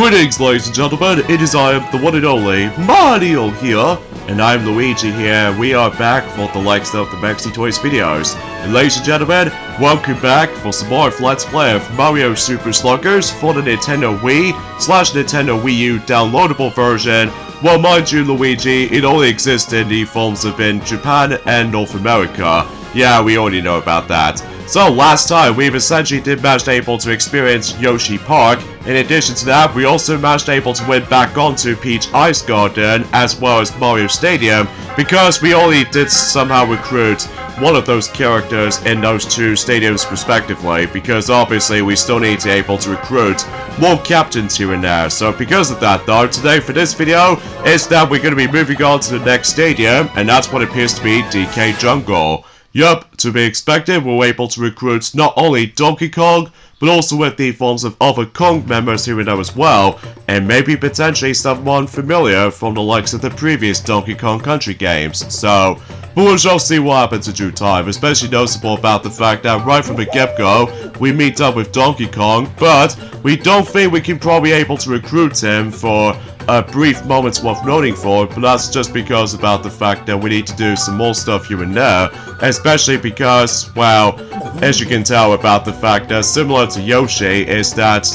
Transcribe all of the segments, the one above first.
Greetings, ladies and gentlemen, it is I, the one and only Mario here, and I'm Luigi here. We are back for the likes of the Maxi Toys videos. And ladies and gentlemen, welcome back for some more of Let's Play of Mario Super Sluggers for the Nintendo Wii/Nintendo Wii U downloadable version. Well, mind you, Luigi, it only exists in the forms of in Japan and North America. Yeah, we already know about that. So last time, we've essentially managed able to experience Yoshi Park. In addition to that, we also managed able to win back onto Peach Ice Garden as well as Mario Stadium, because we only did somehow recruit one of those characters in those two stadiums respectively, because obviously we still need to be able to recruit more captains here and there. So because of that though, today for this video is that we're going to be moving on to the next stadium, and that's what appears to be DK Jungle. Yup, to be expected, we're able to recruit not only Donkey Kong, but also with the forms of other Kong members here and there as well, and maybe potentially someone familiar from the likes of the previous Donkey Kong Country games. So, but we shall see what happens in due time, especially noticeable about the fact that right from the get-go, we meet up with Donkey Kong, but we don't think we can probably able to recruit him for a brief moment's worth noting for, but that's just because about the fact that we need to do some more stuff here and there, especially because, well, as you can tell about the fact that similar to Yoshi is that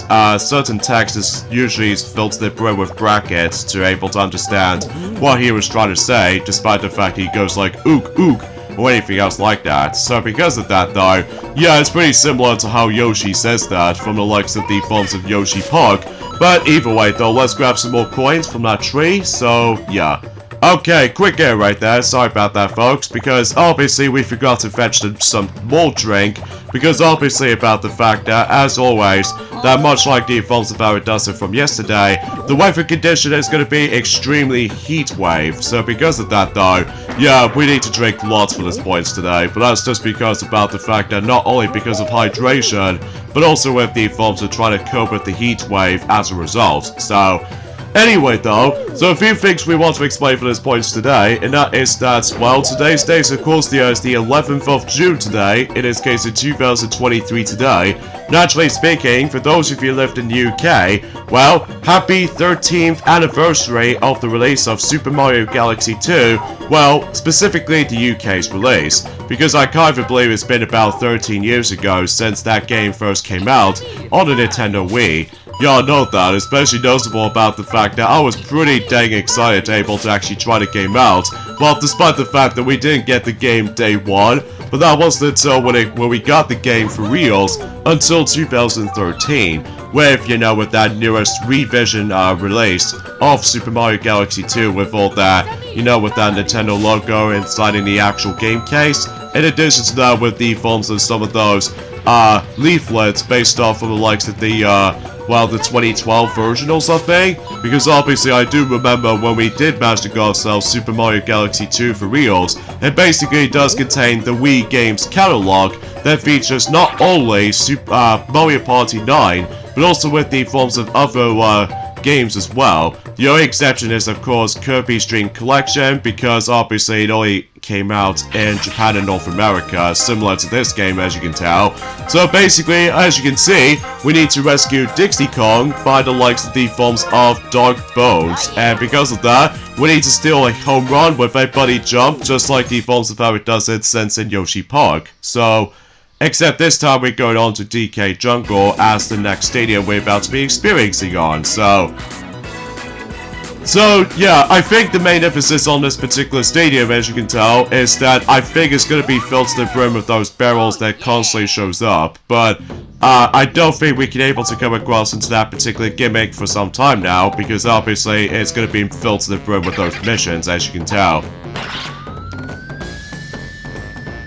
certain text is usually filtered in with brackets to able to understand what he was trying to say, despite the fact he goes like ook ook or anything else like that. So because of that though, yeah, it's pretty similar to how Yoshi says that from the likes of the forms of Yoshi Park. But either way though, let's grab some more coins from that tree, so yeah. Okay, quick error right there, sorry about that folks, because obviously we forgot to fetch them some more drink, because obviously about the fact that, as always, that much like the forms of how it does it from yesterday, the weather condition is going to be extremely heat wave. So because of that though, yeah, we need to drink lots for this points today, but that's just because about the fact that not only because of hydration, but also with the forms of trying to cope with the heat wave as a result. So anyway though, so a few things we want to explain for this points today, and that is that, well, today's date of course is the 11th of June today, in this case in 2023 today. Naturally speaking, for those of you who lived in the UK, well, happy 13th anniversary of the release of Super Mario Galaxy 2, well, specifically the UK's release, because I kind of believe it's been about 13 years ago since that game first came out on the Nintendo Wii. Y'all know that, especially noticeable about the fact that I was pretty dang excited able to actually try the game out. Well, despite the fact that we didn't get the game day one, but that wasn't until when we got the game for reals until 2013, with, you know, with that newest revision release of Super Mario Galaxy 2 with all that, you know, with that Nintendo logo inside in the actual game case. In addition to that, with the forms of some of those leaflets based off of the likes of the well, the 2012 version or something, because obviously I do remember when we did manage to get ourselves Super Mario Galaxy 2 for reals. It basically does contain the Wii games catalog that features not only Mario Party 9, but also with the forms of other games as well. The only exception is of course Kirby's Dream Collection, because obviously it only came out in Japan and North America, similar to this game as you can tell. So basically, as you can see, we need to rescue Dixie Kong by the likes of the forms of Dark Bones, and because of that, we need to steal a home run with a buddy jump, just like the forms of how it does it since in Yoshi Park. So, except this time we're going on to DK Jungle as the next stadium we're about to be experiencing on, So yeah, I think the main emphasis on this particular stadium, as you can tell, is that I think it's going to be filled to the brim with those barrels that constantly shows up, but I don't think we can able to come across into that particular gimmick for some time now, because obviously it's going to be filled to the brim with those missions, as you can tell.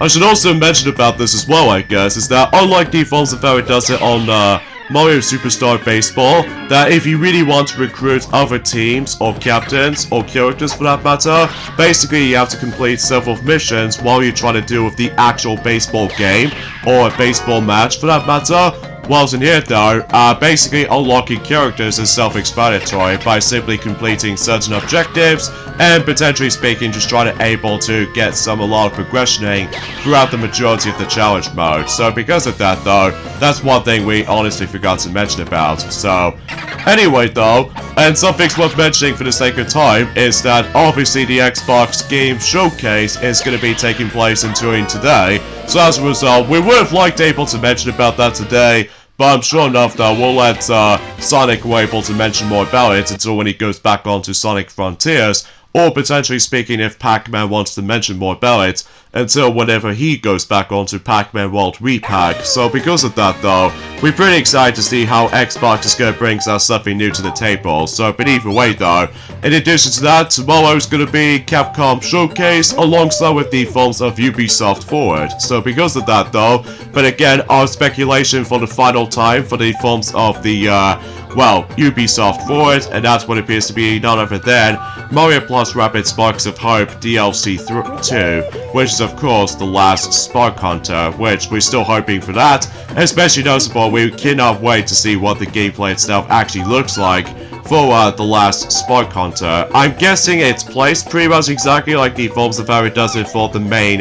I should also mention about this as well, I guess, is that unlike the forms of how it does it on Mario Superstar Baseball, that if you really want to recruit other teams or captains or characters for that matter, basically you have to complete several missions while you're trying to deal with the actual baseball game or a baseball match for that matter. Whilst in here though, basically unlocking characters is self-explanatory by simply completing certain objectives and potentially speaking just trying to able to get some a lot of progressioning throughout the majority of the challenge mode. So because of that though, that's one thing we honestly forgot to mention about. So Anyway though, and something's worth mentioning for the sake of time, is that obviously the Xbox Game Showcase is going to be taking place during today, so as a result, we would have liked able to mention about that today, but I'm sure enough that we'll let Sonic be able to mention more about it until when he goes back onto Sonic Frontiers, or potentially speaking if Pac-Man wants to mention more about it, until whenever he goes back onto Pac-Man World Repack. So because of that though, we're pretty excited to see how Xbox is going to bring us something new to the table. So but either way though, in addition to that, tomorrow is going to be Capcom Showcase alongside with the films of Ubisoft Forward. So because of that though, but again, our speculation for the final time for the films of the well, Ubisoft Forward, and that's what appears to be none other than Mario Plus Rapid Sparks of Hope DLC 2, which is of course the last Spark Hunter, which we're still hoping for that. Especially noticeable, we cannot wait to see what the gameplay itself actually looks like for the last Spark Hunter. I'm guessing it's placed pretty much exactly like the forms of how it does it for the main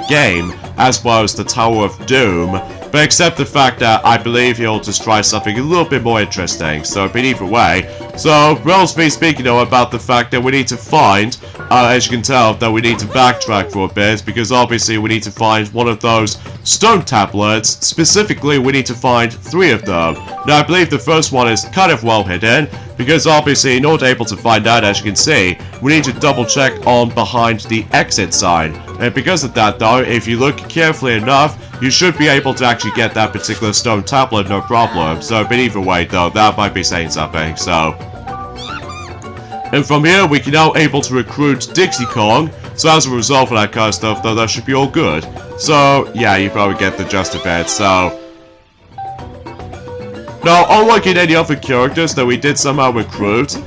game, as well as the Tower of Doom. But except the fact that I believe he'll just try something a little bit more interesting. So, but either way. So, relatively speaking though about the fact that we need to find, as you can tell, that we need to backtrack for a bit. Because obviously we need to find one of those stone tablets. Specifically, we need to find 3 of them. Now, I believe the first one is kind of well hidden. Because obviously, in order able to find out, as you can see, we need to double check on behind the exit sign. And because of that though, if you look carefully enough, you should be able to actually get that particular stone tablet, no problem. So, but either way though, that might be saying something, so. And from here, we can now able to recruit Dixie Kong. So as a result of that kind of stuff though, that should be all good. So, yeah, you probably get the gist of it, so. Now, unlike in any other characters that we did somehow recruit,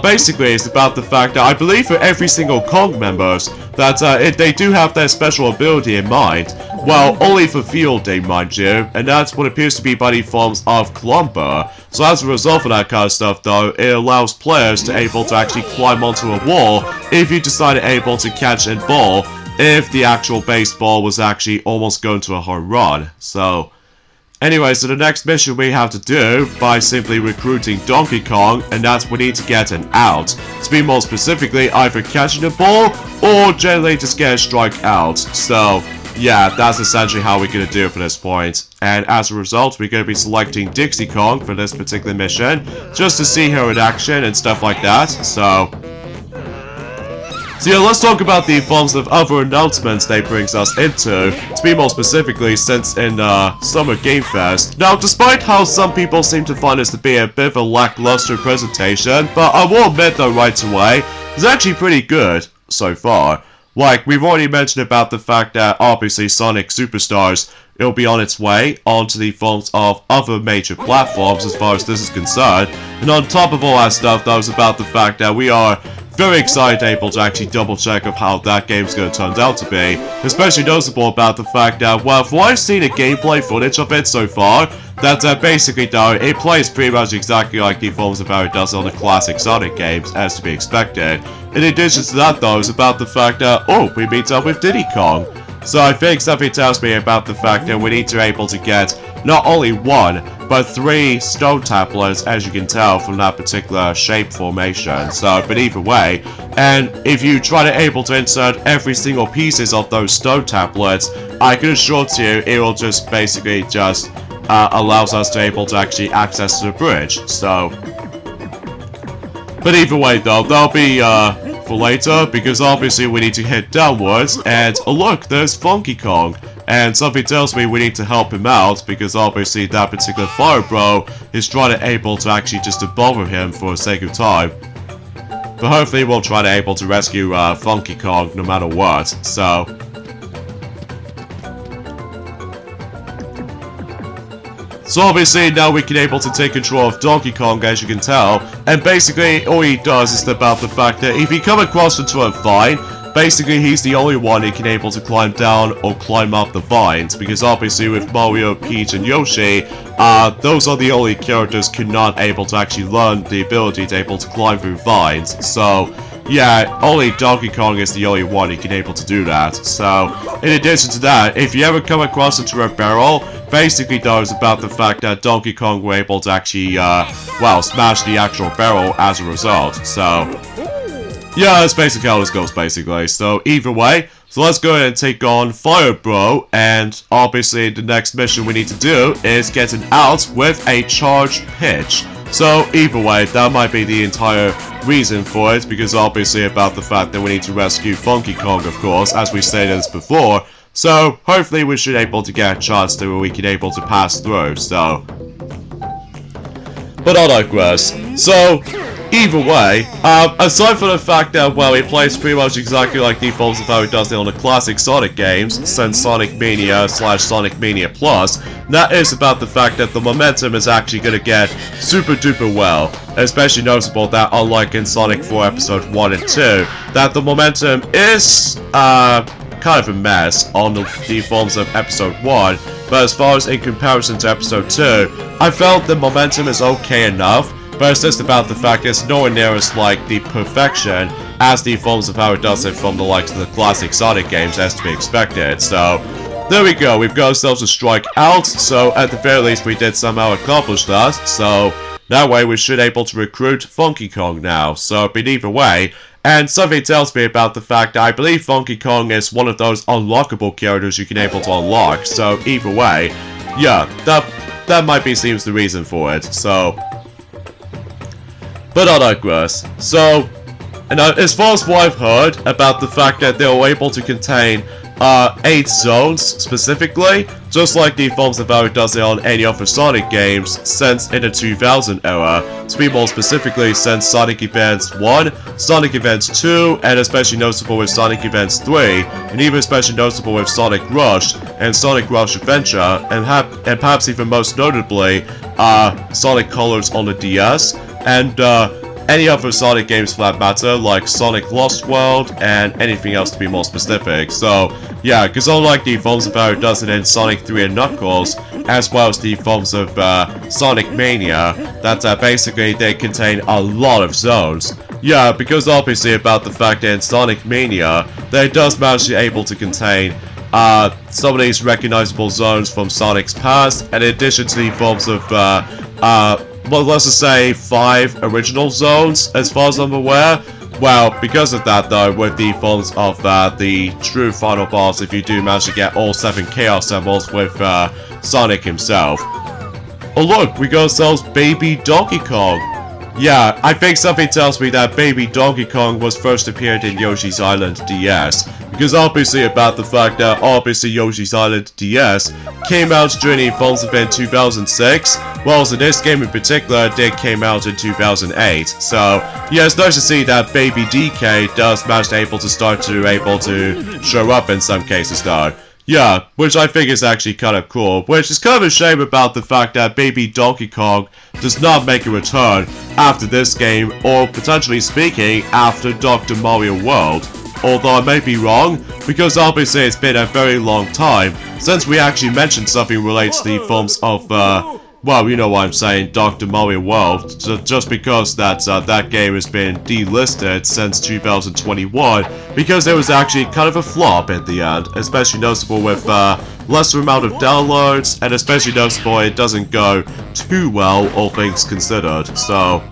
basically it's about the fact that I believe for every single Kong members, that they do have their special ability in mind. Well, only for Field Day, mind you, and that's what appears to be by the forms of Clumper. So as a result of that kind of stuff though, it allows players to able to actually climb onto a wall if you decide able to catch and ball, if the actual baseball was actually almost going to a home run. So anyway, so the next mission we have to do by simply recruiting Donkey Kong, and that's we need to get an out. To be more specifically, either catching the ball or generally just get a strike out. So yeah, that's essentially how we're going to do it for this point. And as a result, we're going to be selecting Dixie Kong for this particular mission, just to see her in action and stuff like that. So yeah, let's talk about the forms of other announcements they brings us into, to be more specifically, since in Summer Game Fest. Now, despite how some people seem to find this to be a bit of a lackluster presentation, but I will admit though right away, it's actually pretty good so far. Like, we've already mentioned about the fact that obviously Sonic Superstars, it'll be on its way onto the forms of other major platforms as far as this is concerned. And on top of all that stuff, that was about the fact that we are very excited able to actually double check of how that game's going to turn out to be. Especially noticeable about the fact that, well, from what I've seen a gameplay footage of it so far, that basically though, it plays pretty much exactly like the forms of how it does on the classic Sonic games, as to be expected. In addition to that though, is about the fact that, oh, we meet up with Diddy Kong. So I think something tells me about the fact that we need to able to get not only 1, but 3 stone tablets, as you can tell from that particular shape formation. So, but either way, and if you try to able to insert every single pieces of those stone tablets, I can assure to you, it will just basically just allows us to able to actually access the bridge. So, but either way though, that'll be for later, because obviously we need to head downwards, and oh look, there's Funky Kong. And something tells me we need to help him out, because obviously that particular Fire Bro is trying to able to actually just to bother him for the sake of time. But hopefully we'll try to able to rescue Funky Kong no matter what, so. So obviously now we can able to take control of Donkey Kong, as you can tell, and basically all he does is about the fact that if you come across into a vine, basically he's the only one who can able to climb down or climb up the vines, because obviously with Mario, Peach, and Yoshi, those are the only characters who not able to actually learn the ability to able to climb through vines. So yeah, only Donkey Kong is the only one who can able to do that. So, in addition to that, if you ever come across into a barrel, basically knows about the fact that Donkey Kong were able to actually, well, smash the actual barrel as a result. So, yeah, that's basically how this goes, basically. So, either way, so let's go ahead and take on Fire Bro, and obviously the next mission we need to do is get an out with a charged pitch. So, either way, that might be the entire reason for it, because obviously about the fact that we need to rescue Funky Kong, of course, as we stated this before. So, hopefully we should able to get a chance to where we can able to pass through, so. But I digress. So, either way, aside from the fact that, well, it plays pretty much exactly like defaults of how it does it on the classic Sonic games, since Sonic Mania / Sonic Mania Plus, that is about the fact that the momentum is actually going to get super duper well. Especially noticeable that, unlike in Sonic 4 Episode 1 and 2, that the momentum is, kind of a mess on the defaults of Episode 1, but as far as in comparison to Episode 2, I felt the momentum is okay enough. But it's just about the fact it's nowhere near as like the perfection as the forms of how it does it from the likes of the classic Sonic games as to be expected. So there we go, we've got ourselves a strike out, so at the very least we did somehow accomplish that, so that way we should able to recruit Funky Kong now. So but either way, and something tells me about the fact that I believe Funky Kong is one of those unlockable characters you can able to unlock, so either way, yeah, that might be seems the reason for it, so. But I digress. So, and as far as what I've heard about the fact that they were able to contain 8 zones specifically, just like the forms of how it does it on any other Sonic games since in the 2000 era, to be more specifically since Sonic Advance 1, Sonic Advance 2, and especially noticeable with Sonic Advance 3, and even especially noticeable with Sonic Rush and Sonic Rush Adventure, and perhaps even most notably, Sonic Colors on the DS, and any other Sonic games for that matter, like Sonic Lost World, and anything else to be more specific. So, yeah, because unlike the forms of how it does it in Sonic 3 and Knuckles, as well as the forms of Sonic Mania, that basically they contain a lot of zones. Yeah, because obviously about the fact that in Sonic Mania, they does manage to be able to contain some of these recognizable zones from Sonic's past, and in addition to the forms of well, let's just say 5 original zones, as far as I'm aware. Well, because of that though, with the forms of the true final boss, if you do manage to get all 7 Chaos Emeralds with Sonic himself. Oh look, we got ourselves Baby Donkey Kong. Yeah, I think something tells me that Baby Donkey Kong was first appeared in Yoshi's Island DS. Because obviously about the fact that obviously Yoshi's Island DS came out during the forms event 2006, whilst in this game in particular, it came out in 2008. So, yeah, it's nice to see that Baby DK does manage to able to show up in some cases though. Yeah, which I think is actually kind of cool, which is kind of a shame about the fact that Baby Donkey Kong does not make a return after this game, or potentially speaking, after Dr. Mario World. Although I may be wrong, because obviously it's been a very long time since we actually mentioned something related to the forms of, well, you know what I'm saying, Dr. Mario World, just because that game has been delisted since 2021, because it was actually kind of a flop at the end, especially noticeable with lesser amount of downloads, and especially noticeable it doesn't go too well, all things considered, so.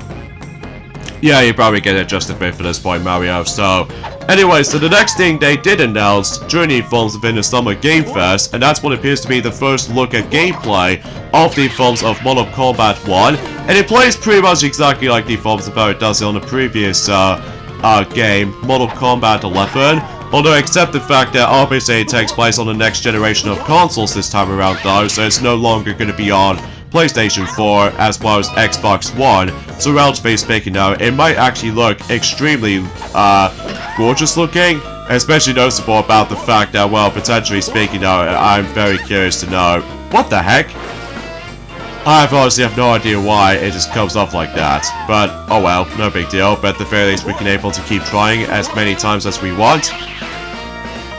Yeah, you probably get adjusted bit for this point, Mario. So, anyway, so the next thing they did announce during the forms within the Summer Game Fest, and that's what appears to be the first look at gameplay of the forms of Mortal Kombat 1, and it plays pretty much exactly like the forms of how it does it on the previous game, Mortal Kombat 11. Although, except the fact that obviously it takes place on the next generation of consoles this time around though, so it's no longer going to be on PlayStation 4 as well as Xbox One, so relatively speaking now, it might actually look extremely gorgeous looking, especially noticeable about the fact that, well, potentially speaking now, I'm very curious to know, what the heck? I honestly have no idea why it just comes off like that, but oh well, no big deal, but at the very least we can able to keep trying as many times as we want.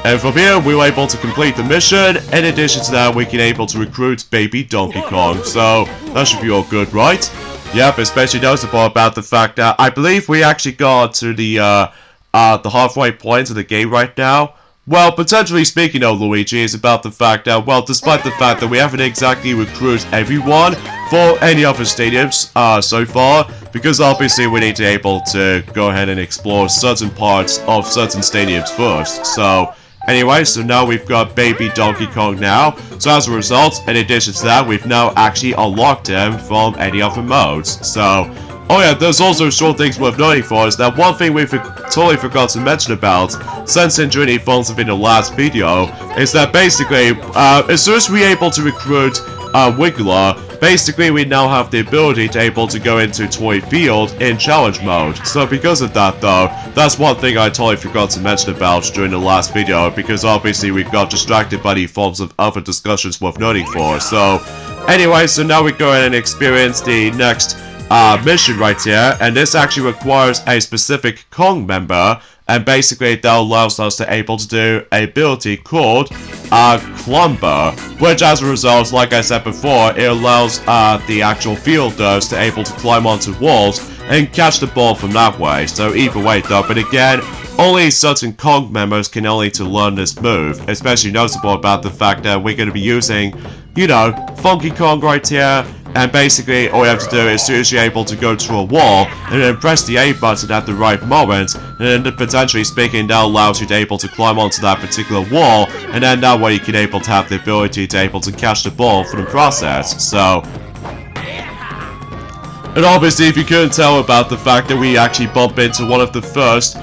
And from here, we were able to complete the mission. In addition to that, we can able to recruit Baby Donkey Kong. So, that should be all good, right? Yep, especially noticeable about the fact that I believe we actually got to the the halfway point of the game right now? Well, potentially speaking of Luigi, is about the fact that, well, despite the fact that we haven't exactly recruited everyone for any other stadiums so far, because obviously we need to be able to go ahead and explore certain parts of certain stadiums first. So, anyway, so now we've got baby Donkey Kong now. So as a result, in addition to that, we've now actually unlocked him from any other modes. So, oh yeah, there's also short things worth noting for us that one thing we totally forgot to mention about, since injury phones have been the last video, is that basically, as soon as we're able to recruit Wiggler, basically we now have the ability to able to go into Toy Field in challenge mode. So because of that though, that's one thing I totally forgot to mention about during the last video, because obviously we got distracted by the forms of other discussions worth noting for. So anyway, so now we go ahead and experience the next mission right here, and this actually requires a specific Kong member, and basically that allows us to able to do a ability called Clumber, which as a result, like I said before, it allows the actual fielders to able to climb onto walls and catch the ball from that way. So either way though, but again, only certain Kong members can only to learn this move, especially noticeable about the fact that we're going to be using, you know, Funky Kong right here. And basically, all you have to do is, as soon as you're able to go to a wall, and then press the A button at the right moment, and then potentially speaking, that allows you to able to climb onto that particular wall, and then that way you can able to have the ability to able to catch the ball for the process. So, and obviously, if you couldn't tell about the fact that we actually bump into one of the first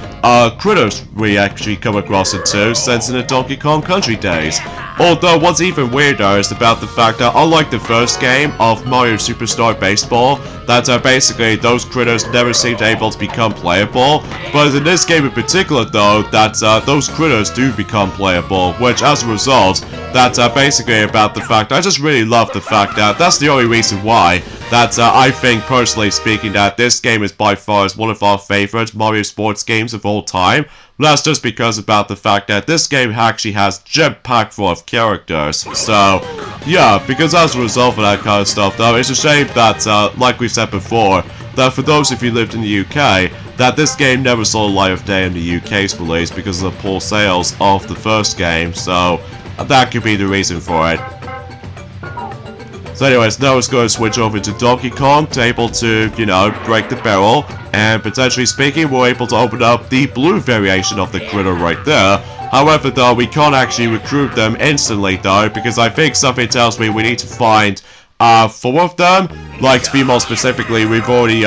critters we actually come across into since in the Donkey Kong Country days. Although what's even weirder is about the fact that unlike the first game of Mario Superstar Baseball, that basically those critters never seem to able to become playable, but in this game in particular though, that those critters do become playable, which as a result, that basically about the fact, I just really love the fact that that's the only reason why, that I think personally speaking that this game is by far one of our favorite Mario sports games of all time. That's just because about the fact that this game actually has jam-packed full of characters. So, yeah, because as a result of that kind of stuff though, it's a shame that, like we said before, that for those of you who lived in the UK, that this game never saw the light of day in the UK's release because of the poor sales of the first game, so that could be the reason for it. So anyways, now it's going to switch over to Donkey Kong to able to, you know, break the barrel. And potentially speaking, we're able to open up the blue variation of the critter right there. However though, we can't actually recruit them instantly though, because I think something tells me we need to find 4 of them. Like to be more specifically, we've already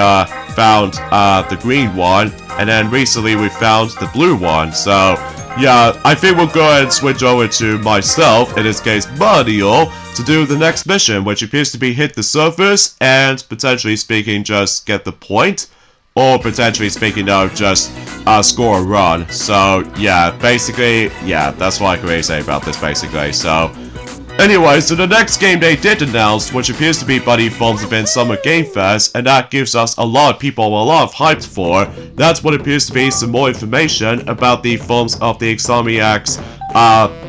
found the green one, and then recently we found the blue one. So yeah, I think we'll go ahead and switch over to myself, in this case Mario, to do the next mission, which appears to be hit the surface and potentially speaking just get the point, or potentially speaking no, just score a run. So yeah, basically, yeah, that's what I can really say about this basically. So anyway, so the next game they did announce, which appears to be Buddy Bombs Event Summer Game Fest, and that gives us a lot of people a lot of hype for. That's what appears to be some more information about the films of the Insomniac's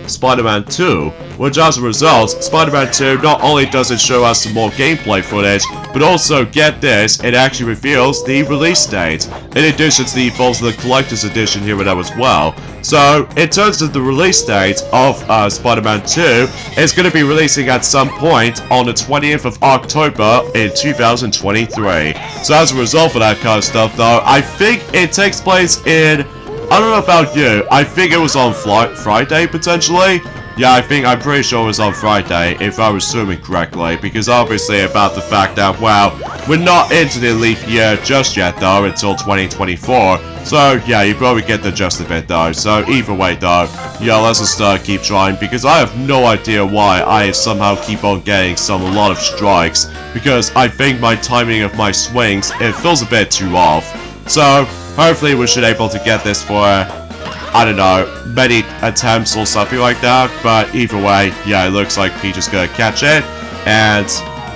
Spider-Man 2, which as a result, Spider-Man 2 not only does it show us some more gameplay footage, but also, get this, it actually reveals the release date, in addition to the films of the Collector's Edition here and there as well. So, in terms of the release date of Spider-Man 2, it's going to be releasing at some point on the 20th of October in 2023. So as a result of that kind of stuff though, I think it takes place in, I don't know about you, I think it was on Friday potentially. Yeah, I'm pretty sure it was on Friday, if I was assuming correctly, because obviously about the fact that, well, we're not into the leap year just yet though, until 2024, so yeah, you probably get the gist of it though. So either way though, yeah, let's just keep trying, because I have no idea why I somehow keep on getting a lot of strikes, because I think my timing of my swings, it feels a bit too off. So hopefully we should able to get this for, I don't know, many attempts or something like that, but either way, yeah, it looks like Peach is gonna catch it, and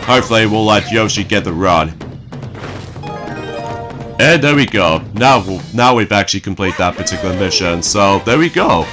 hopefully we'll let Yoshi get the run. And there we go. Now we've actually completed that particular mission, so there we go.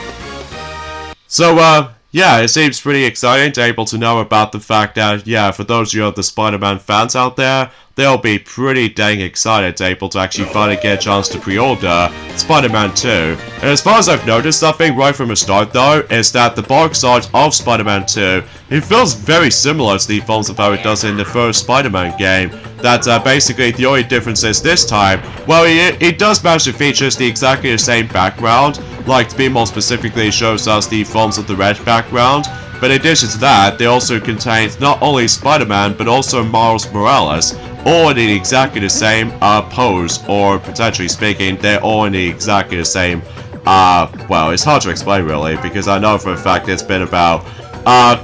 So, yeah, it seems pretty exciting to able to know about the fact that, yeah, for those of you the Spider-Man fans out there, they'll be pretty dang excited to actually finally get a chance to pre-order Spider-Man 2. And as far as I've noticed something right from the start though, is that the box art of Spider-Man 2, it feels very similar to the films of how it does in the first Spider-Man game. That basically the only difference is this time, well, it does manage to feature exactly the same background, like to be more specifically shows us the forms of the red background. But in addition to that, they also contains not only Spider-Man, but also Miles Morales, all in exactly the same pose, or potentially speaking, they're all in exactly the same, well, it's hard to explain really, because I know for a fact it's been about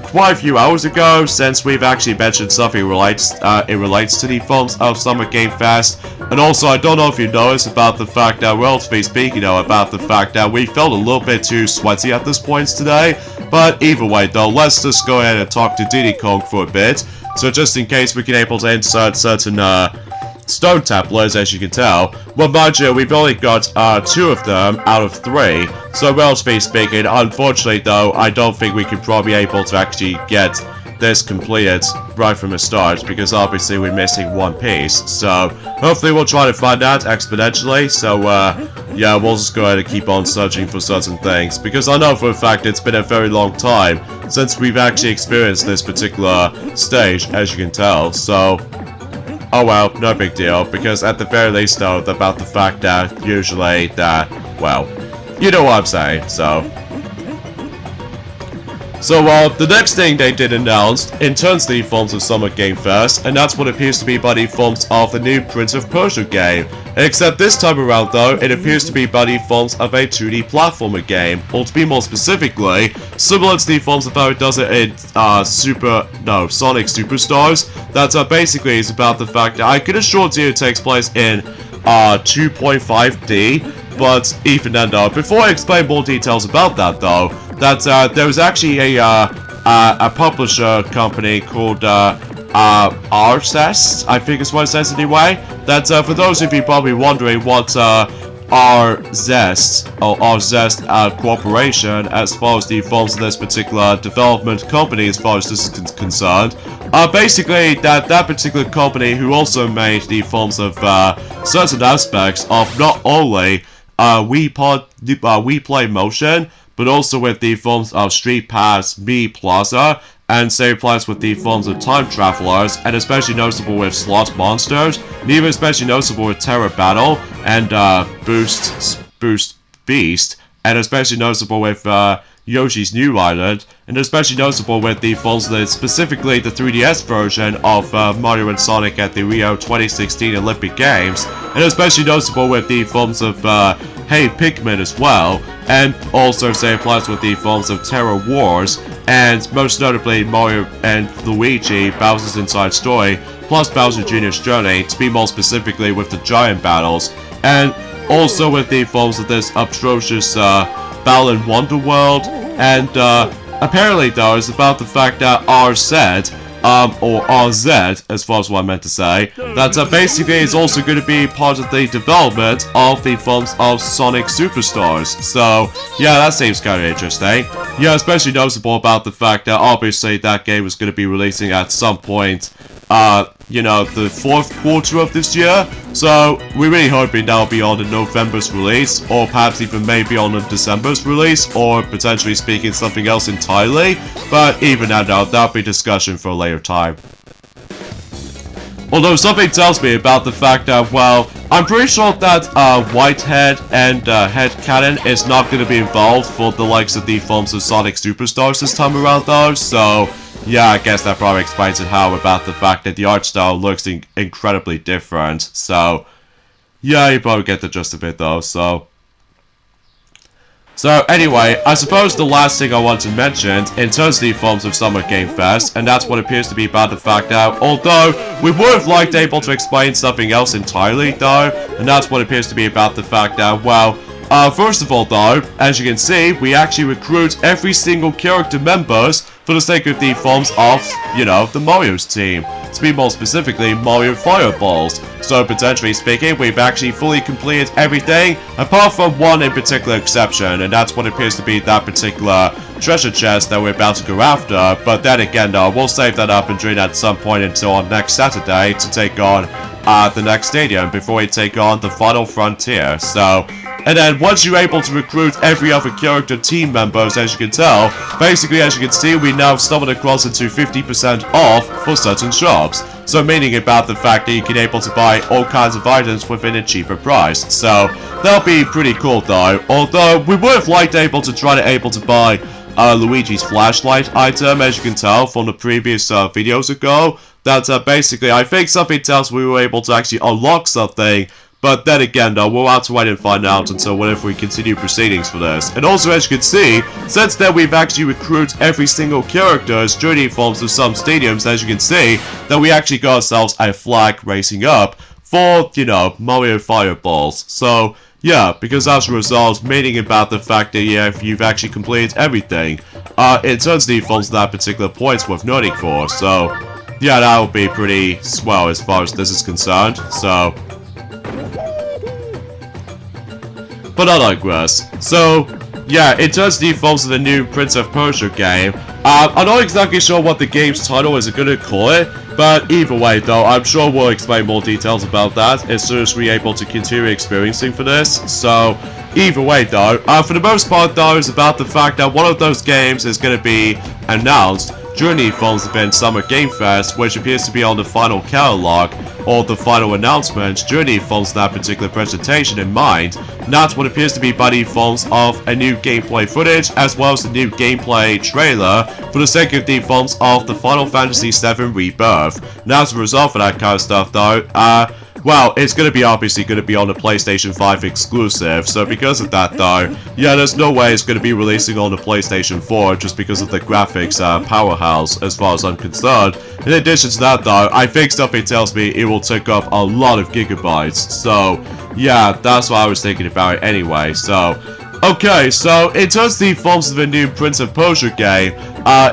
quite a few hours ago since we've actually mentioned something it relates to the films of Summer Game Fest. And also, I don't know if you noticed about the fact that, relatively speaking though, about the fact that we felt a little bit too sweaty at this point today. But either way though, let's just go ahead and talk to Diddy Kong for a bit. So just in case we can able to insert certain stone templates, as you can tell. Well, mind you, we've only got 2 of them out of 3. So, relatively speaking, unfortunately though, I don't think we could probably be able to actually get this completed right from the start, because obviously we're missing one piece. So, hopefully we'll try to find that exponentially. So, yeah, we'll just go ahead and keep on searching for certain things, because I know for a fact it's been a very long time since we've actually experienced this particular stage, as you can tell. So, oh well, no big deal, because at the very least though, about the fact that usually that, well, you know what I'm saying, so. So, the next thing they did announce, in turns the forms of Summer Game Fest, and that's what appears to be by the forms of the new Prince of Persia game. Except this time around though, it appears to be by the forms of a 2D platformer game, or to be more specifically, similar to the forms of how it does it in Sonic Superstars. That basically is about the fact that I can assure you it takes place in 2.5D, but even then though, before I explain more details about that though, that there was actually a publisher company called RZest, I think is what it says anyway. That for those of you probably wondering what RZest or RZest Corporation, as far as the forms of this particular development company, as far as this is concerned, basically that particular company who also made the forms of certain aspects of not only Wii Play Motion, but also with the forms of Street Pass V Plaza, and same applies with the forms of Time Travelers, and especially noticeable with Slot Monsters, and even especially noticeable with Terror Battle, and Boost Beast, and especially noticeable with Yoshi's New Island, and especially noticeable with the forms of specifically the 3DS version of Mario and Sonic at the Rio 2016 Olympic Games, and especially noticeable with the forms of Hey Pikmin as well, and also same applies with the forms of Terror Wars, and most notably Mario and Luigi Bowser's Inside Story, plus Bowser Jr.'s Journey, to be more specifically with the giant battles, and also with the forms of this atrocious Balan Wonderworld, and apparently though it's about the fact that RZ, or RZ, as far as what I meant to say, that basically is also going to be part of the development of the forms of Sonic Superstars. So, yeah, that seems kind of interesting. Yeah, especially noticeable about the fact that obviously that game is going to be releasing at some point, you know, the 4th quarter of this year. So, we're really hoping that'll be on the November's release, or perhaps even maybe on the December's release, or potentially speaking something else entirely. But even at that, that'll be discussion for a later time. Although something tells me about the fact that, well, I'm pretty sure that Whitehead and Head Cannon is not going to be involved for the likes of the forms of Sonic Superstars this time around though, so yeah, I guess that probably explains it how about the fact that the art style looks incredibly different. So, yeah, you probably get the gist of it though, so anyway, I suppose the last thing I want to mention in terms of the forms of Summer Game Fest, and that's what appears to be about the fact that although we would have liked able to explain something else entirely though, and that's what appears to be about the fact that, well, first of all though, as you can see, we actually recruit every single character members for the sake of the forms of, you know, the Mario's team. To be more specifically, Mario Fireballs. So potentially speaking, we've actually fully completed everything, apart from one in particular exception, and that's what appears to be that particular treasure chest that we're about to go after. But then again though, we'll save that up and do it at some point until on next Saturday to take on the next stadium before we take on the final frontier. So, and then once you're able to recruit every other character team members, as you can tell, basically as you can see, we now stumbled across into 50% off for certain shops. So meaning about the fact that you can able to buy all kinds of items within a cheaper price. So that'll be pretty cool though. Although we would have liked able to buy Luigi's flashlight item, as you can tell from the previous videos ago. That basically, I think something tells we were able to actually unlock something. But then again though, we'll have to wait and find out until whenever we continue proceedings for this. And also as you can see, since then we've actually recruited every single character's journey forms of some stadiums, as you can see, that we actually got ourselves a flag racing up for, you know, Mario Fireballs. So, yeah, because as a result, meaning about the fact that yeah, if you've actually completed everything, it turns defaults that particular points worth noting for. So, yeah, that will be pretty swell as far as this is concerned. So, but I digress. So, yeah, it does default to the new Prince of Persia game. I'm not exactly sure what the game's title is going to call it, but either way though, I'm sure we'll explain more details about that as soon as we're able to continue experiencing for this. So, either way though, for the most part though, it's about the fact that one of those games is going to be announced during the Phones Event Summer Game Fest, which appears to be on the final catalog, or the final announcement during the phones that particular presentation in mind, not what appears to be by the phones of a new gameplay footage, as well as the new gameplay trailer, for the sake of the phones of the Final Fantasy VII Rebirth. Now as a result for that kind of stuff though, well, it's obviously going to be on the PlayStation 5 exclusive, so because of that though, yeah, there's no way it's going to be releasing on the PlayStation 4 just because of the graphics powerhouse as far as I'm concerned. In addition to that though, I think something tells me it will take up a lot of gigabytes, so yeah, that's what I was thinking about it anyway. So, okay, so in terms of the forms of the new Prince of Persia game,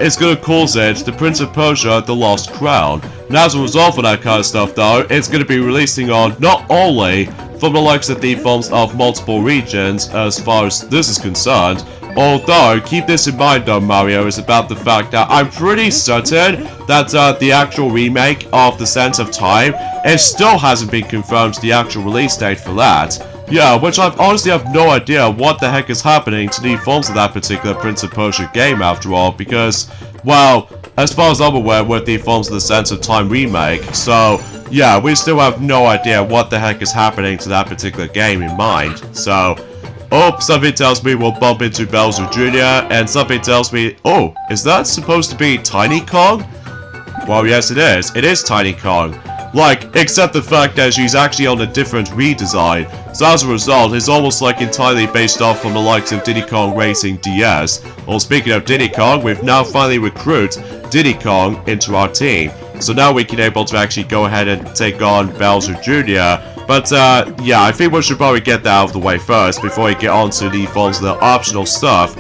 it's going to call it the Prince of Persia The Lost Crown. Now as a result of that kind of stuff though, it's going to be releasing on not only from the likes of the forms of multiple regions as far as this is concerned, although keep this in mind though Mario, is about the fact that I'm pretty certain that the actual remake of The Sands of Time, it still hasn't been confirmed the actual release date for that. Yeah, which I honestly have no idea what the heck is happening to the forms of that particular Prince of Persia game after all, because, well, as far as I'm aware, with the forms of the Sands of Time remake, so, yeah, we still have no idea what the heck is happening to that particular game in mind. So, oh, something tells me we'll bump into Bowser Jr., and something tells me, oh, is that supposed to be Tiny Kong? Well, yes it is. It is Tiny Kong. Like, except the fact that she's actually on a different redesign. So as a result, it's almost like entirely based off from the likes of Diddy Kong Racing DS. Well, speaking of Diddy Kong, we've now finally recruited Diddy Kong into our team. So now we can able to actually go ahead and take on Bowser Jr. But, yeah, I think we should probably get that out of the way first before we get on to the forms of the optional stuff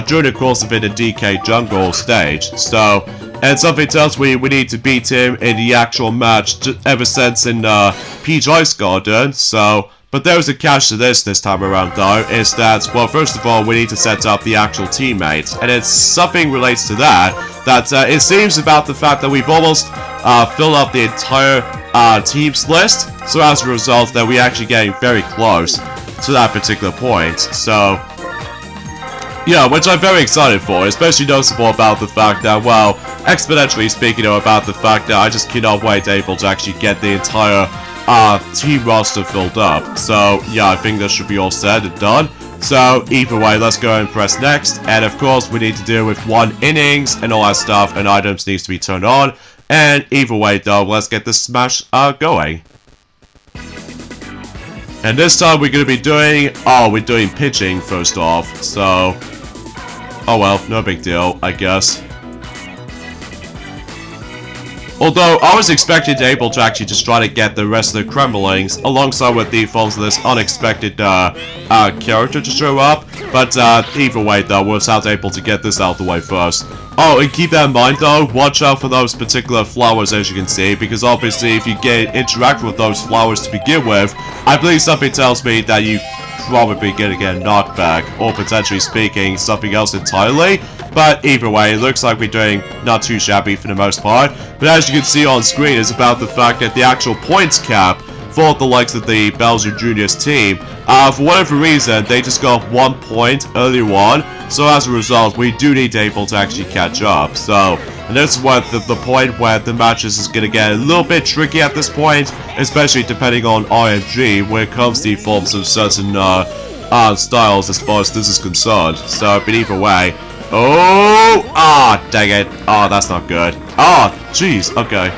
during the course of it in DK Jungle stage. So, and something tells me we need to beat him in the actual match ever since in Peach Ice Garden, so, but there's a catch to this time around though, is that, well, first of all, we need to set up the actual teammates, and it's something relates to that it seems about the fact that we've almost filled up the entire teams list, so as a result that we're actually getting very close to that particular point, so, yeah, which I'm very excited for, especially noticeable about the fact that, well, exponentially speaking though, about the fact that I just cannot wait able to actually get the entire team roster filled up. So, yeah, I think that should be all said and done. So, either way, let's go and press next, and of course, we need to deal with one innings and all that stuff, and items needs to be turned on, and either way though, let's get this smash going. And this time we're going to be doing, we're doing pitching first off, so, oh well, no big deal, I guess. Although, I was expecting able to actually just try to get the rest of the Kremlings alongside with the forms of this unexpected character to show up. But either way though, we're not able to get this out of the way first. Oh, and keep that in mind though, watch out for those particular flowers as you can see, because obviously if you interact with those flowers to begin with, I believe something tells me that you probably gonna get a knockback, or potentially speaking, something else entirely. But either way, it looks like we're doing not too shabby for the most part. But as you can see on screen, it's about the fact that the actual points cap for the likes of the Bowser Jr.'s team, for whatever reason, they just got 1 point earlier on. So as a result, we do need to able to actually catch up. So, and this is what the point where the matches is going to get a little bit tricky at this point, especially depending on RNG when it comes to the forms of certain styles as far as this is concerned. So, but either way, oh, dang it. Oh, that's not good. Jeez, okay.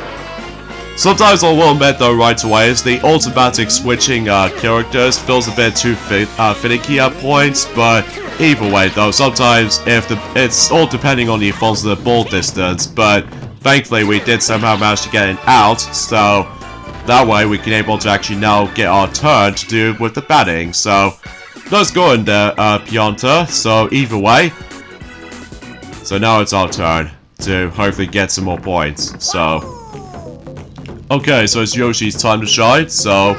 Sometimes I will admit though right away is the automatic switching characters feels a bit too finicky at points, but either way though, sometimes it's all depending on the forms of the ball distance, but thankfully we did somehow manage to get it out, so that way we can able to actually now get our turn to do with the batting. So let's go in there, Pianta. So either way, so now it's our turn to hopefully get some more points. So okay, so it's Yoshi's time to shine, so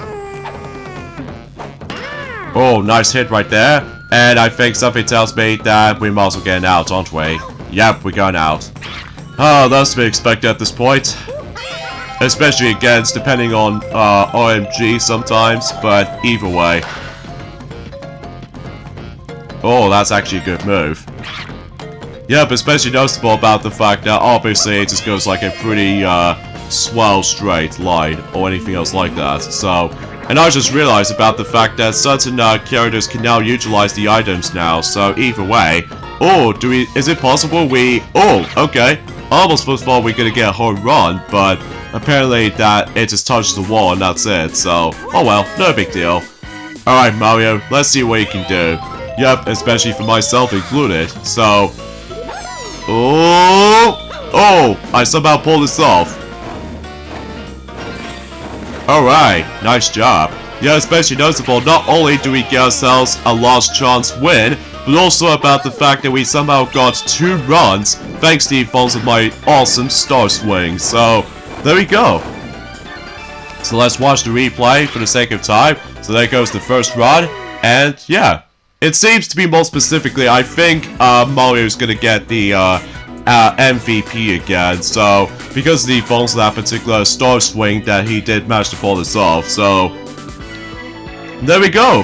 oh, nice hit right there. And I think something tells me that we might as well get out, aren't we? Yep, we're going out. Oh, that's to be expected at this point. Especially against, depending on OMG sometimes, but either way. Oh, that's actually a good move. Yep, especially noticeable about the fact that obviously it just goes like a pretty swell straight line or anything else like that. So, and I just realized about the fact that certain characters can now utilize the items now. So either way, oh, is it possible okay. I almost thought we were gonna get a home run, but apparently that it just touched the wall and that's it. So, oh well, no big deal. Alright Mario, let's see what you can do. Yep, especially for myself included. So, oh, I somehow pulled this off. Alright, nice job. Yeah, especially noticeable, not only do we get ourselves a last chance win, but also about the fact that we somehow got 2 runs thanks to the forms of my awesome star swing. So, there we go. So let's watch the replay for the sake of time. So there goes the first run, and yeah. It seems to be more specifically, I think Mario's gonna get the MVP again, so because of the forms of that particular star swing that he did manage to pull this off. So there we go.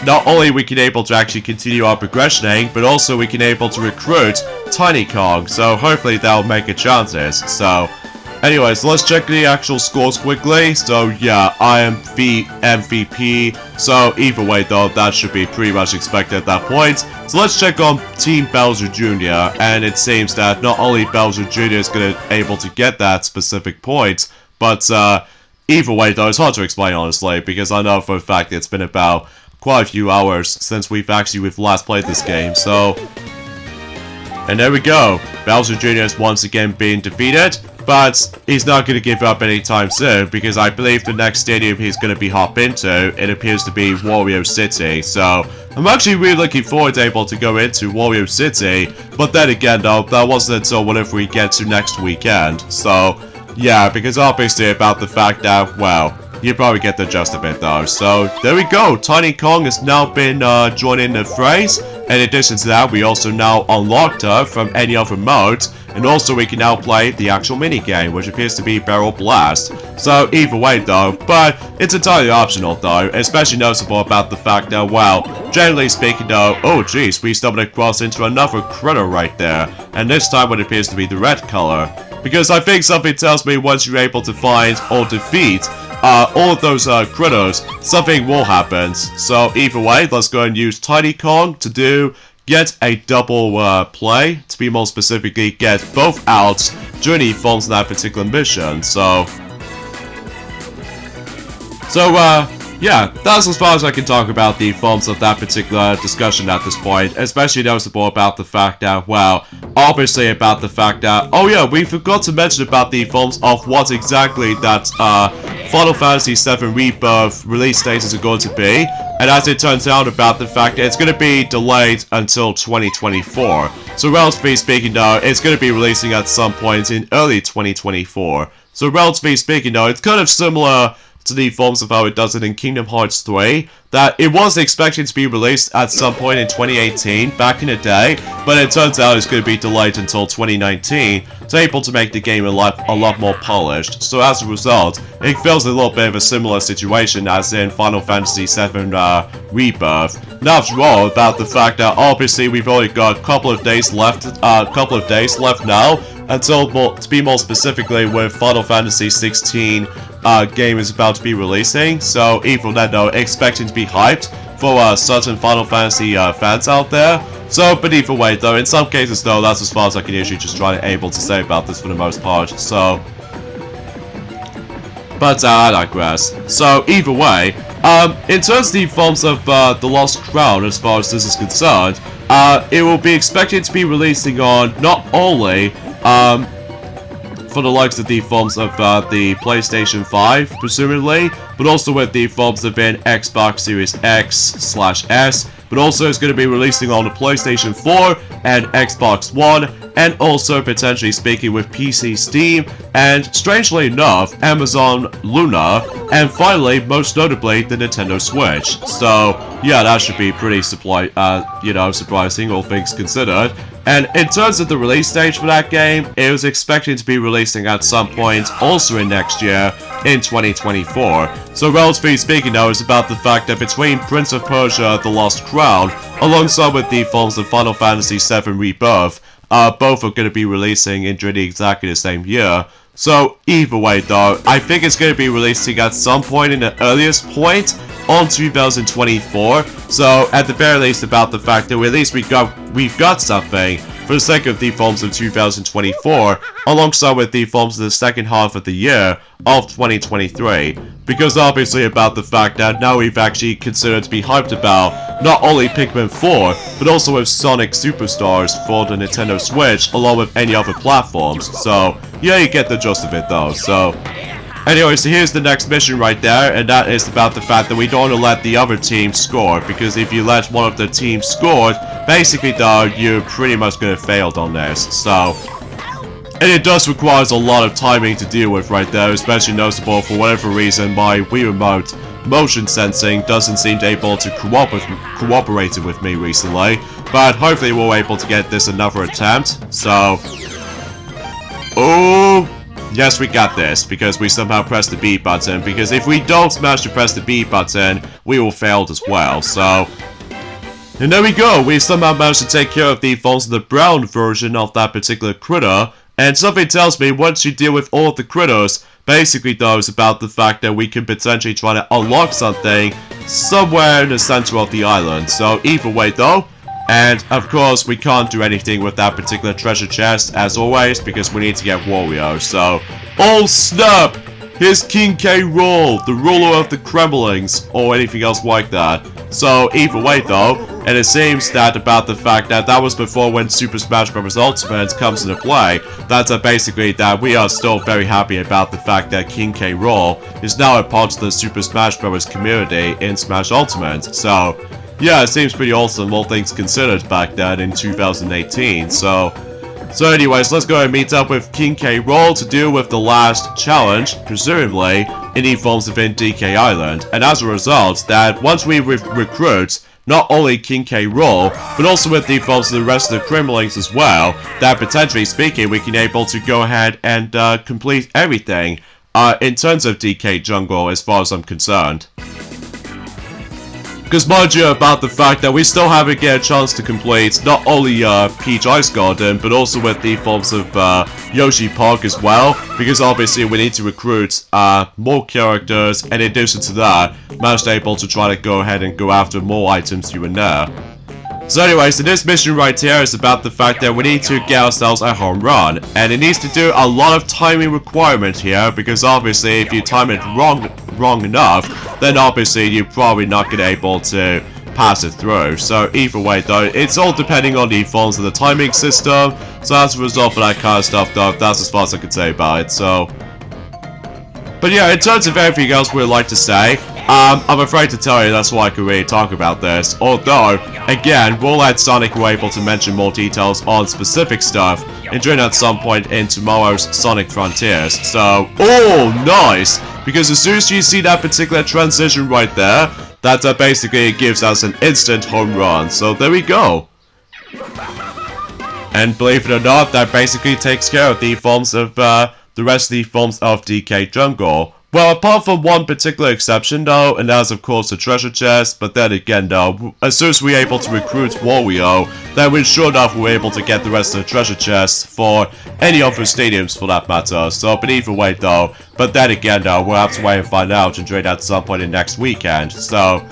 Not only we can able to actually continue our progressioning, but also we can able to recruit Tiny Kong, so hopefully that'll make a chances. So anyways, let's check the actual scores quickly. So yeah, I am the MVP. So either way though, that should be pretty much expected at that point. So let's check on Team Bowser Jr. And it seems that not only Bowser Jr. is going to able to get that specific point, but either way though, it's hard to explain honestly, because I know for a fact it's been about quite a few hours since we've last played this game. So, and there we go. Bowser Jr. is once again being defeated. But he's not going to give up anytime soon, because I believe the next stadium he's going to be hop into, it appears to be Wario City. So I'm actually really looking forward to able to go into Wario City, but then again though, that wasn't until whenever we get to next weekend. So yeah, because obviously about the fact that, well, you probably get the gist of it though. So there we go, Tiny Kong has now been joining the phrase. In addition to that, we also now unlocked her from any other modes, and also we can now play the actual minigame, which appears to be Barrel Blast. So either way though, but it's entirely optional though, especially noticeable about the fact that, well, generally speaking though, oh jeez, we stumbled across into another critter right there, and this time it appears to be the red color. Because I think something tells me once you're able to find or defeat all of those critters, something will happen. So either way, let's go and use Tiny Kong to get a double play, to be more specifically, get both outs during the forms of that particular mission. So yeah, that's as far as I can talk about the forms of that particular discussion at this point, especially noticeable about the fact that, well, obviously about the fact that, oh yeah, we forgot to mention about the forms of what exactly that, Final Fantasy VII Rebirth release dates are going to be, and as it turns out about the fact that it's going to be delayed until 2024. So relatively speaking though, it's going to be releasing at some point in early 2024. So relatively speaking though, it's kind of similar to the forms of how it does it in Kingdom Hearts 3, that it was expected to be released at some point in 2018, back in the day, but it turns out it's going to be delayed until 2019, to able to make the game a lot more polished. So as a result, it feels a little bit of a similar situation as in Final Fantasy VII Rebirth. Now, after all, about the fact that obviously we've only got a couple of days left now, until, to be more specifically, with Final Fantasy 16 game is about to be releasing. So even then though, expecting to be hyped for certain Final Fantasy fans out there. So, but either way though, in some cases though, that's as far as I can usually just try to able to say about this for the most part. So, but I digress. So either way, in terms of the forms of the Lost Crown, as far as this is concerned, it will be expected to be releasing on not only for the likes of the forms of the PlayStation 5, presumably, but also with the forms of an Xbox Series X/S, but also it's going to be releasing on the PlayStation 4 and Xbox One, and also potentially speaking with PC Steam, and strangely enough, Amazon Luna, and finally, most notably, the Nintendo Switch. So, yeah, that should be pretty surprising, all things considered. And in terms of the release date for that game, it was expected to be releasing at some point also in next year, in 2024. So relatively speaking though, it's about the fact that between Prince of Persia: The Lost Crown, alongside with the forms of Final Fantasy VII Rebirth, both are going to be releasing in exactly the same year. So either way though, I think it's going to be releasing at some point in the earliest point on 2024. So at the very least about the fact that at least we've got something for the sake of the forms of 2024, alongside with the forms of the second half of the year of 2023. Because obviously about the fact that now we've actually considered to be hyped about not only Pikmin 4, but also with Sonic Superstars for the Nintendo Switch, along with any other platforms. So yeah, you get the gist of it though. So anyway, so here's the next mission right there, and that is about the fact that we don't want to let the other team score, because if you let one of the teams score, basically though, you're pretty much gonna fail on this. So, and it does require a lot of timing to deal with right there, especially noticeable for whatever reason my Wii Remote motion sensing doesn't seem able to cooperate with me recently, but hopefully we're able to get this another attempt. So, oh, yes, we got this, because we somehow pressed the B button, because if we don't manage to press the B button, we will fail as well. So, and there we go, we somehow managed to take care of the falls of the brown version of that particular critter, and something tells me once you deal with all of the critters, basically though, it's about the fact that we can potentially try to unlock something somewhere in the center of the island. So either way though, and of course we can't do anything with that particular treasure chest as always, because we need to get Wario. So, oh snap! Here's King K. Rool, the ruler of the Kremlings, or anything else like that. So either way though, and it seems that about the fact that that was before when Super Smash Bros. Ultimate comes into play, that's basically that we are still very happy about the fact that King K. Rool is now a part of the Super Smash Bros. Community in Smash Ultimate. So yeah, it seems pretty awesome, all things considered, back then in 2018. So anyways, let's go and meet up with King K. Rool to deal with the last challenge, presumably, in the forms within DK Island. And as a result, that once we recruit not only King K. Rool, but also with the forms of the rest of the Kremlings as well, that potentially speaking, we can able to go ahead and complete everything in terms of DK Jungle as far as I'm concerned. Because mind you about the fact that we still haven't get a chance to complete not only Peach Ice Garden, but also with the forms of Yoshi Park as well, because obviously we need to recruit more characters, and in addition to that, managed able to try to go ahead and go after more items here and there. So anyways, so this mission right here is about the fact that we need to get ourselves a home run. And it needs to do a lot of timing requirement here, because obviously if you time it wrong enough, then obviously you're probably not going to be able to pass it through. So either way though, it's all depending on the forms of the timing system. So as a result of that kind of stuff though, that's as far as I can say about it. So, but yeah, in terms of everything else we'd like to say, I'm afraid to tell you that's why I can really talk about this. Although, again, we'll let Sonic be able to mention more details on specific stuff and during at some point in tomorrow's Sonic Frontiers. So, oh, nice! Because as soon as you see that particular transition right there, that basically gives us an instant home run. So there we go. And believe it or not, that basically takes care of the forms of the rest of the forms of DK Jungle. Well, apart from one particular exception though, and that's of course the treasure chest, but then again though, as soon as we're able to recruit Wario, then we're sure enough we're able to get the rest of the treasure chests for any other stadiums for that matter. So, but either way though, but then again though, we'll have to wait and find out and trade at some point in next weekend. So,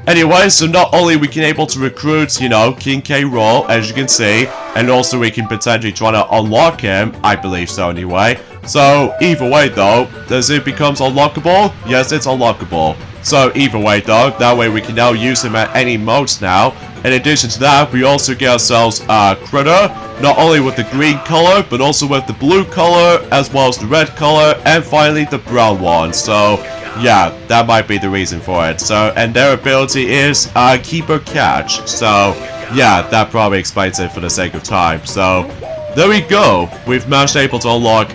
anyway, so not only we can able to recruit, you know, King K. Rool, as you can see, and also we can potentially try to unlock him, I believe so anyway. So, either way though, does it becomes unlockable? Yes, it's unlockable. So, either way though, that way we can now use him at any modes now. In addition to that, we also get ourselves Critter, not only with the green color, but also with the blue color, as well as the red color, and finally the brown one. So, yeah, that might be the reason for it. So, and their ability is Keeper Catch. So, yeah, that probably explains it for the sake of time. So, there we go. We've managed able to unlock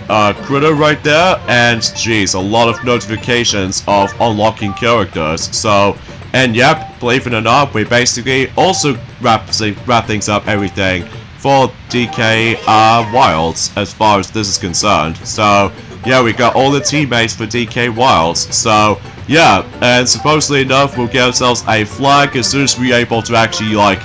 Critter right there, and geez, a lot of notifications of unlocking characters. So, and yep, believe it or not, we basically also wrap things up everything for DK Wilds as far as this is concerned. So, yeah, we got all the teammates for DK Wilds. So, yeah, and supposedly enough, we'll get ourselves a flag as soon as we're able to actually, like,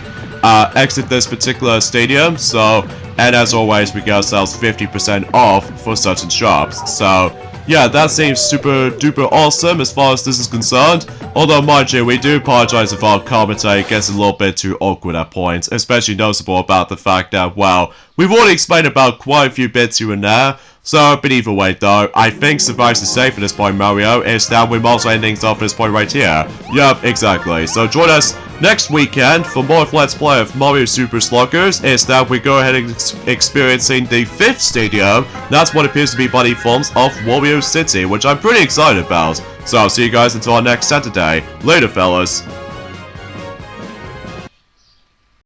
exit this particular stadium. So, and as always, we get ourselves 50% off for certain shops. So, yeah, that seems super duper awesome as far as this is concerned. Although, mind you, we do apologize if our commentary gets a little bit too awkward at points. Especially noticeable about the fact that, well, we've already explained about quite a few bits here and there. So, but either way though, I think suffice to say for this point, Mario, is that we're also ending things off at this point right here. Yup, exactly. So join us next weekend for more of Let's Play of Mario Super Sluggers. Is that we go ahead and experiencing the 5th stadium. That's what appears to be buddy forms of Wario City, which I'm pretty excited about. So I'll see you guys until our next Saturday. Later, fellas.